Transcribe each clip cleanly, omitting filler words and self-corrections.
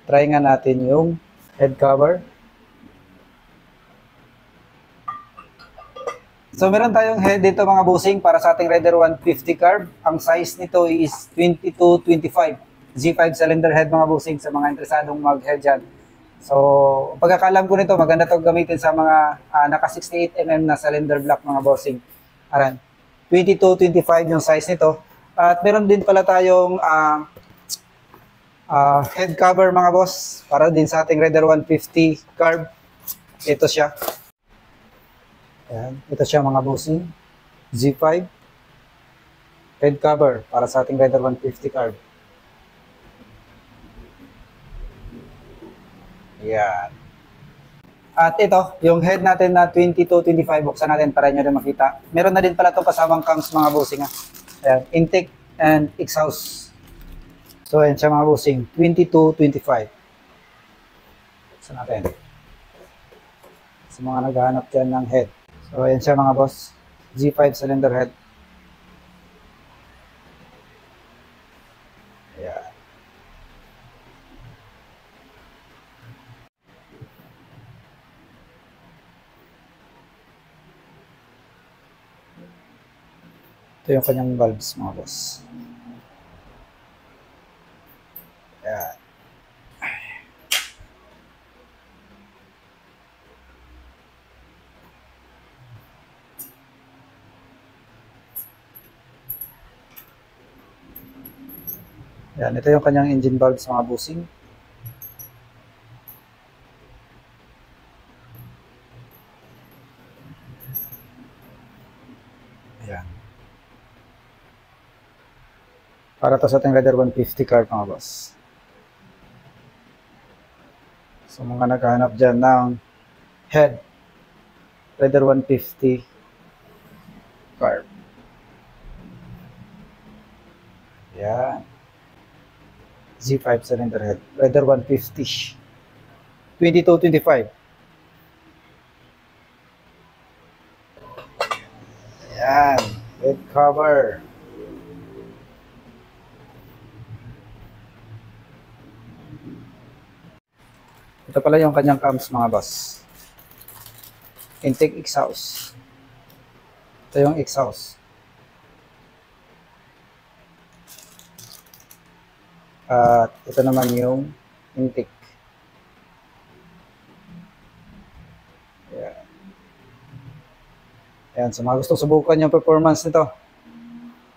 try nga natin yung head cover. So meron tayong head dito mga bossing para sa ating Raider 150 carb. Ang size nito is 22-25. Z5 cylinder head mga bossing sa mga interesadong mag-head dyan. So pagkakalam ko nito, maganda to gamitin sa mga naka 68mm na cylinder block mga bossing. Aran, 22-25 yung size nito. At meron din pala tayong head cover mga boss para din sa ating Raider 150 carb. Ito siya. Ayan. Ito siya mga bossing. Z5 head cover para sa ating Raider 150 carb. Ayan. At ito, yung head natin na 22-25, buksan natin para nyo rin makita. Meron na din pala ito kasamang cams mga bossing. Ayan. Intake and exhaust. So ayan siya mga bossing. 22-25. Buksan natin. Sa mga naghahanap dyan ng head. So, ayan siya mga boss. Z5 cylinder head. Ayan. Ito yung kanyang valves mga boss. Ayan. Yan, ito yung kanyang engine valves mga bossing. Ayan. Para to sa ating Raider 150 car mga boss. So mga naghahanap dyan ng head Raider 150 car. Ayan. Z5 cylinder head. Raider 150. 22-25. Ayan. Head cover. Ito pala yung kanyang cams mga boss. Intake exhaust. Ito yung exhaust. At ito naman yung intake. Ayan. Ayan, sa mga gustong subukan yung performance nito.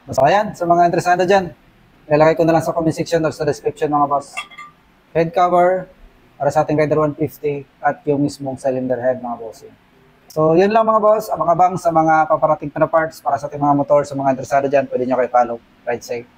So ayan, sa mga interesado dyan, ilalagay ko na lang sa comment section or sa description mga boss. Head cover para sa ating Raider 150 at yung mismong cylinder head mga bossing. So yun lang mga boss, abang-abang sa mga paparating na parts para sa ating mga motor, sa mga interesado dyan, pwede nyo kayo follow. Ride safe.